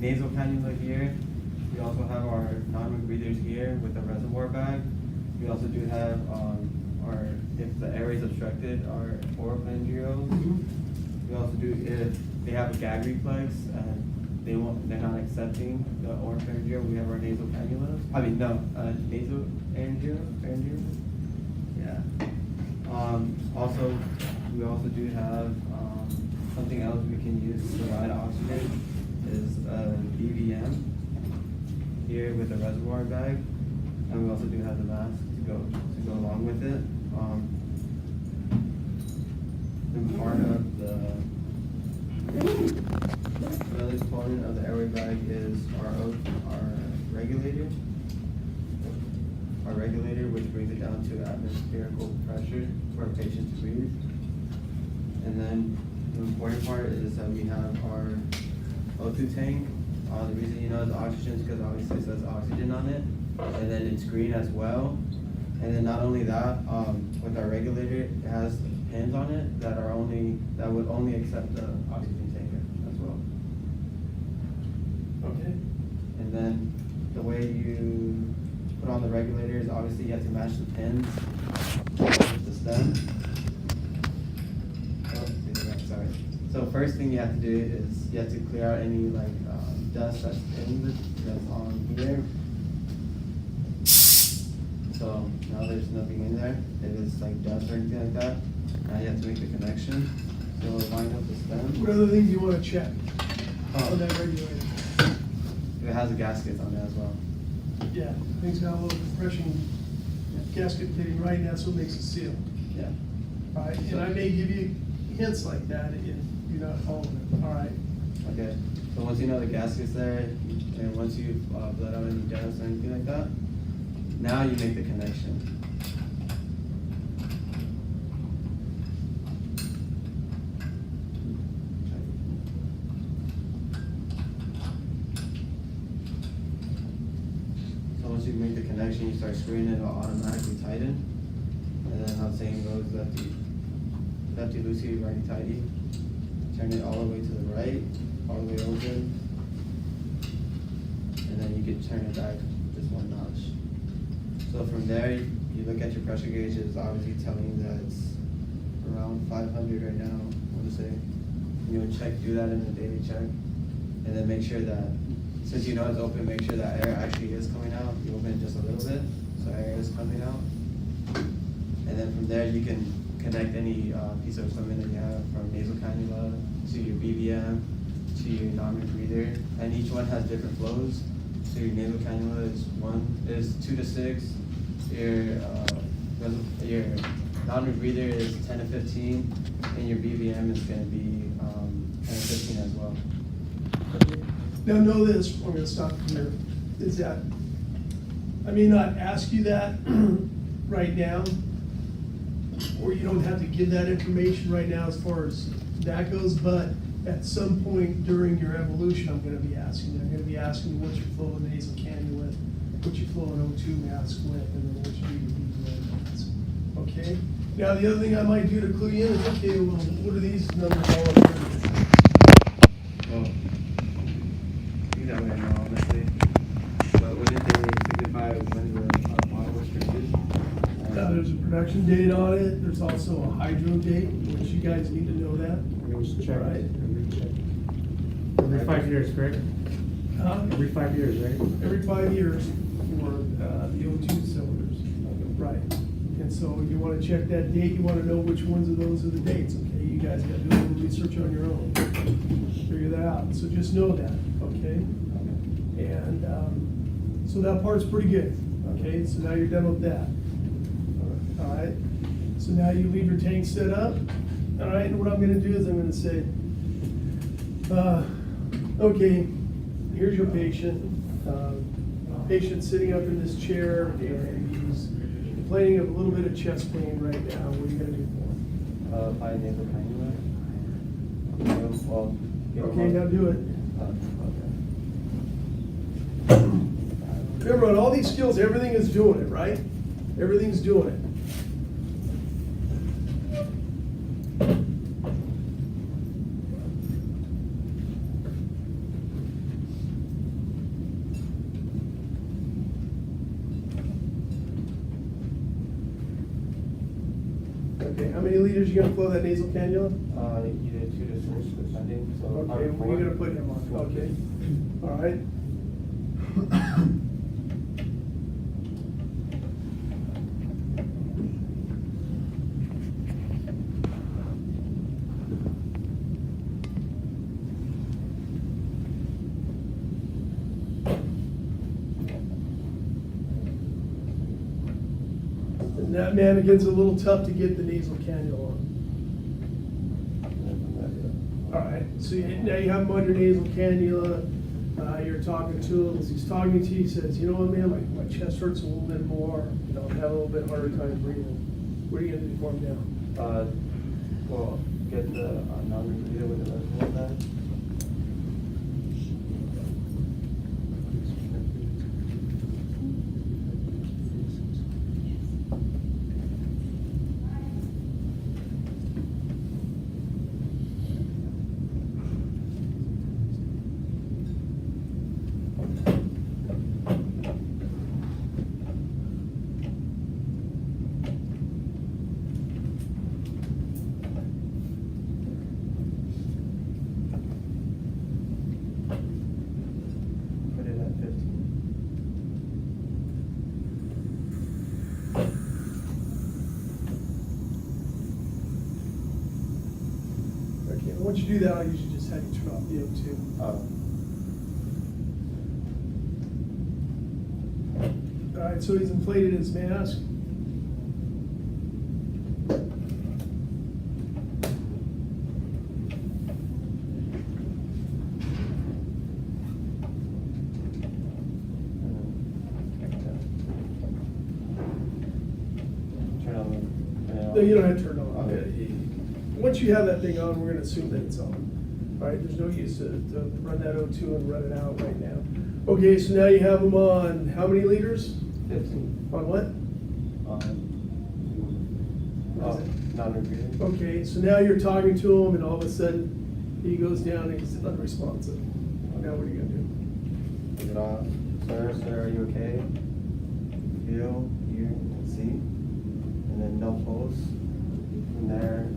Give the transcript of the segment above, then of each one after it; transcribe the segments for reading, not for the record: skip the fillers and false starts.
nasal cannula here. We also have our non-breathers here with the reservoir bag. We also do have our, if the airway is obstructed, our oropharyngeals. We also do, if they have a gag reflex and they're not accepting the oropharyngeal, we have our nasal cannulas. I mean, no, nasal pharyngeal. Yeah. Also, we also do have something else we can use to provide oxygen is a BVM here with a reservoir bag, and we also do have the mask to go along with it. And part of another component of the airway bag is our regulator. Our regulator, which brings it down to atmospherical pressure for a patient to breathe. And then the important part is that we have our O2 tank. The reason you know it's oxygen is because obviously it says oxygen on it, and then it's green as well. And then not only that, with our regulator, it has pins on it that would only accept the oxygen tanker as well. Okay. And then the way you put on the regulator is obviously you have to match the pins with the stem. Sorry. So first thing you have to do is you have to clear out any dust that's on here. So now there's nothing in there. If it's like dust or anything like that, now you have to make the connection. So line up the stem. What other things you want to check Oh. on that regulator? If it has a gasket on it as well. Yeah, things got a little compression gasket fitting right, and that's what makes it seal. Yeah. All right, and I may give you hints like that if you're not following it. All right. Okay. So once you know the gasket's there, and once you've bled out any dust or anything like that, now you make the connection. So once you make the connection, you start screwing it, it'll automatically tighten. And then how the saying goes, lefty loosey, righty tighty. Turn it all the way to the right, all the way open. And then you can turn it back just one notch. So from there, you look at your pressure gauge, it's obviously telling you that it's around 500 right now, I want to say. You would do that in a daily check. And then make sure that, since you know it's open, make sure that air actually is coming out. You open it just a little bit, so air is coming out. And then from there, you can connect any piece of equipment that you have, from nasal cannula to your BVM to your non-rebreather, and each one has different flows. So your nasal cannula is 2 to 6. Your non-rebreather is 10 to 15, and your BVM is going to be 10 to 15 as well. Now know this, I'm gonna stop here, is that I may not ask you that right now, or you don't have to give that information right now as far as that goes, but at some point during your evolution, I'm gonna be asking you. I'm gonna be asking you what you flow a nasal cannula with, what you flow an O2 mask with, and then what you do your BVM mask. Okay? Now the other thing I might do to clue you in is, okay, well, what are these numbers all up here? Well, you that way now, honestly. But wouldn't they signify when the model was produced? There's a production date on it. There's also a hydro date, which you guys need to know that. Check. Right. Every 5 years, correct? Every 5 years, right? Every 5 years for the O2 cylinders. Right. And so you want to check that date. You want to know which ones of those are the dates. Okay, you guys got to do a little research on your own. Figure that out. So just know that. Okay. And so that part's pretty good. Okay. So now you're done with that. All right. So now you leave your tank set up. All right. And what I'm going to do is I'm going to say, okay, here's your patient. Patient sitting up in this chair, and he's complaining of a little bit of chest pain right now. What are you going to do for him? By nasal cannula. Well, Okay, now do it. Remember, on all these skills, everything is doing it, right? Everything's doing it. Okay, how many liters you gonna flow that nasal cannula? Either 2 to 6, depending, so. Okay, probably what are you 4. gonna put him on? Okay, all right. And that, man, it gets a little tough to get the nasal cannula on. All right, so now you have him under nasal cannula, you're talking to him, as he's talking to you, he says, you know what, man, my chest hurts a little bit more, you know, I'm having a little bit harder time breathing. What are you gonna do for him now? Well, get the non-rebreather with the reservoir bag. Put it at 15. Okay, and once you do that, I'll usually just have you turn off the O2. All right, so he's inflated his mask. Turn on the. No, you don't have to turn it on. Okay. Once you have that thing on, we're gonna assume that it's on. All right, there's no use to run that O2 and run it out right now. Okay, so now you have them on how many liters? 15. On what? Non-rebreather. Okay, so now you're talking to him and all of a sudden he goes down and he's unresponsive. Now what are you gonna do? Take it off. Sir, are you okay? Feel, hear, and see. And then no pulse. From there,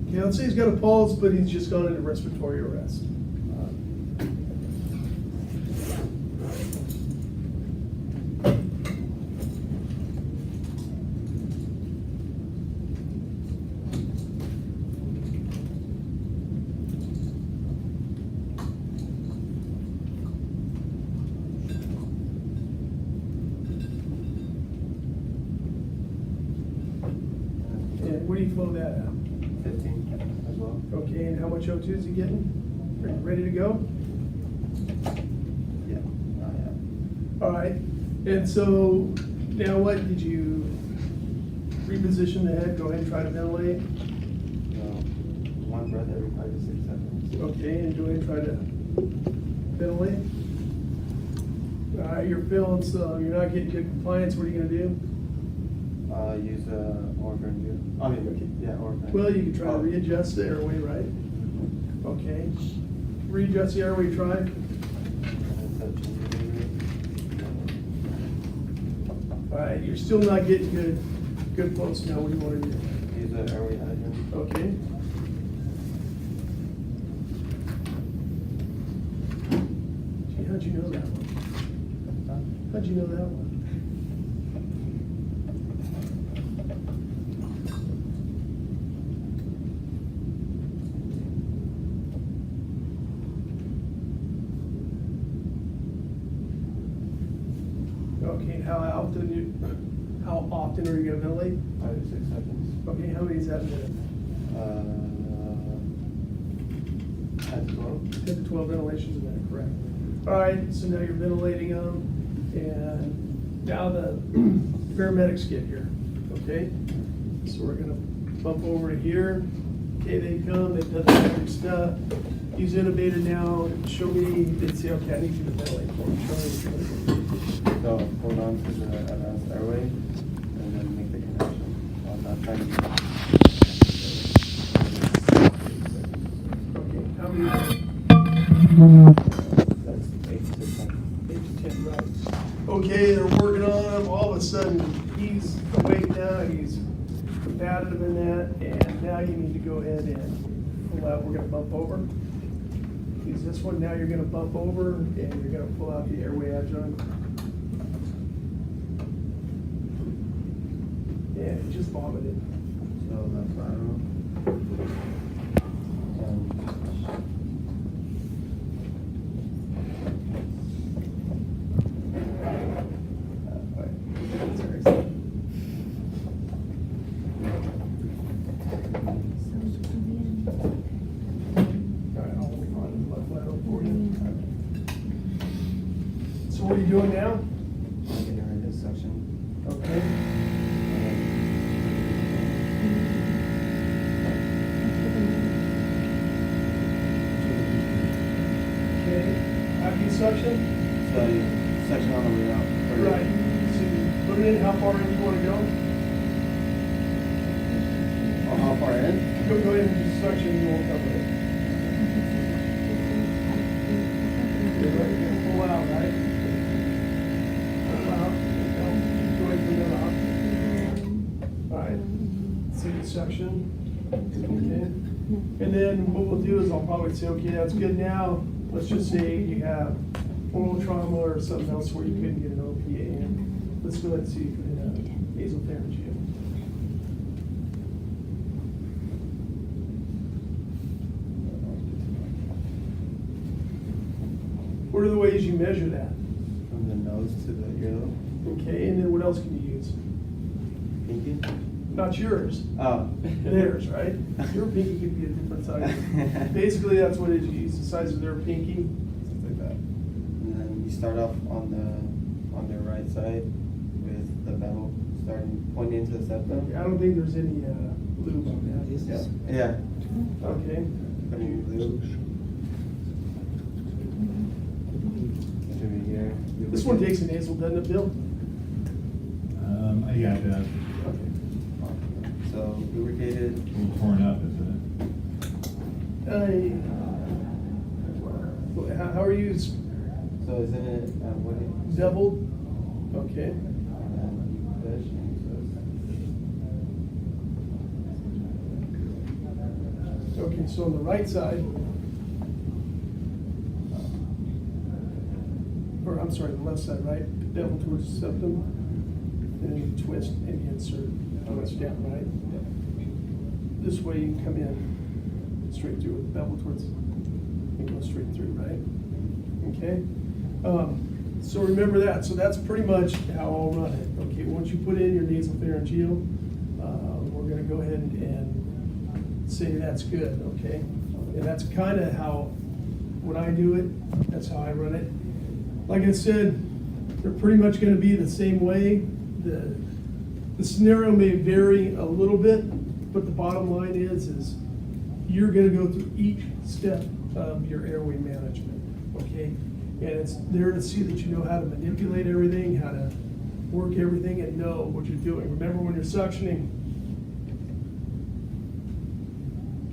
Okay, let's say he's got a pulse, but he's just gone into respiratory arrest. And where do you flow that at? 15 as well. Okay, and how much O2 is he getting? Are you ready to go? Yeah. All right, and so now what, did you reposition the head, go ahead and try to ventilate? One breath every 5 to 6 seconds. Okay, and go ahead and try to ventilate. All right, you're feeling, so you're not getting good compliance, what are you gonna do? Use organ view. I mean, yeah, organ. Well, you can try to readjust the airway, right? Okay, readjust the airway, try. All right, you're still not getting good pulse now, what do you wanna do? Use the airway hydrant. Okay. Gee, how'd you know that one? How'd you know that one? Okay, how often are you gonna ventilate? 5 to 6 seconds. Okay, how many is that a minute? 10 to 12. 10 to 12 ventilations a minute, correct. All right, so now you're ventilating them, and now the paramedics get here, okay? So we're gonna bump over to here. Okay, they come, they've done the standard stuff. He's intubated now. Show me, they say, okay, I need you to ventilate for me. Show me. So hold on to the advanced airway and then make the connection. I'm not trying to. Okay, how many? That's 8 to 10. 8 to 10, right. Okay, they're working on him. All of a sudden, he's awake now. He's combative in that. now you need to go ahead and pull out, we're gonna bump over. Use this one, now you're gonna bump over and you're gonna pull out the airway adjunct. And just vomit it. So that's lateral. So what are you doing now? Getting rid of this section. Okay. Okay, after you suction? So you section on the way out. Right. So you put it in, how far in you want to go? Oh, how far in? Go ahead and do suction, you won't cover it. You're right, you're gonna pull out, right? Pull out, go away from the top. All right, so you suction, okay? And then what we'll do is I'll probably say, okay, that's good now. Let's just say you have oral trauma or something else where you couldn't get an OPA in. Let's go ahead and see if you put in a nasopharyngeal. What are the ways you measure that? From the nose to the earlobe. Okay, and then what else can you use? Pinky? Not yours, Oh. theirs, right? Your pinky could be a different size. Basically, that's what it is, you use the size of their pinky. Just like that. And then you start off on the right side with the bevel pointing into the septum. I don't think there's any lube on that. Yeah. Okay. Putting lube. Should be here. This one takes a nasal, doesn't it, Bill? Yeah, it does. Okay. So lubricated. A little torn up, isn't How are you? So isn't it what it? Doubled? Okay. And then you push and twist. Okay, so on the right side, or I'm sorry, the left side, right? Bevel towards the septum, and then you twist and you insert. Twist down, right? This way you can come in straight through with the bevel towards, and go straight through, right? Okay? So remember that. So that's pretty much how I'll run it. Okay, once you put in your nasopharyngeal, we're gonna go ahead and say that's good, okay? And that's kind of how, when I do it, that's how I run it. Like I said, they're pretty much gonna be the same way. The scenario may vary a little bit, but the bottom line is you're gonna go through each step of your airway management, okay? And it's there to see that you know how to manipulate everything, how to work everything, and know what you're doing. Remember, when you're suctioning,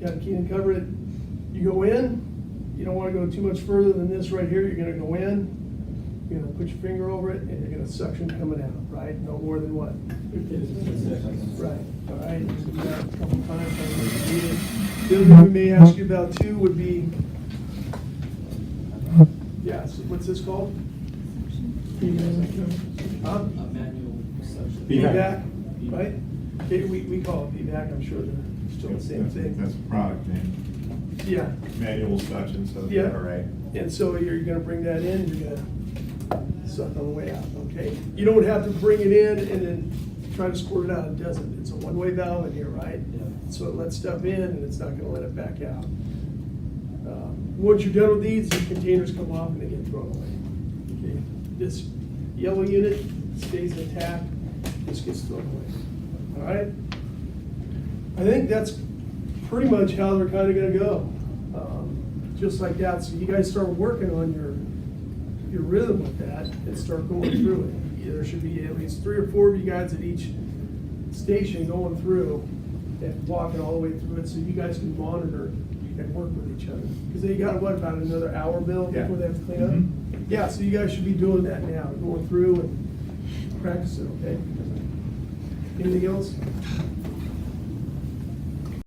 gotta key and cover it. You go in, you don't wanna go too much further than this right here. You're gonna go in, you're gonna put your finger over it, and you're gonna suction coming out, right? No more than what? 15 seconds. Right, all right. You do that a couple times. The other thing we may ask you about too would be, yeah, so what's this called? Huh? Manual suction. Feedback, right? Okay, we call it feedback. I'm sure they're still the same thing. That's a product name. Yeah. Manual suction, so Yeah. all right. And so you're gonna bring that in, you're gonna suck on the way out, okay? You don't have to bring it in and then try to squirt it out, it doesn't. It's a one-way valve in here, right? Yeah. So it lets stuff in and it's not gonna let it back out. Once you're done with these containers come off and they get thrown away. Okay, this yellow unit stays intact, this gets thrown away, all right? I think that's pretty much how they're kind of gonna go. Just like that, so you guys start working on your rhythm with that and start going through it. There should be at least 3 or 4 of you guys at each station going through and walking all the way through it so you guys can monitor and work with each other. Because they got, what, about another hour, Bill, Yeah. before they have to clean up? Mhm. Yeah, so you guys should be doing that now, going through and practice it, okay? Anything else?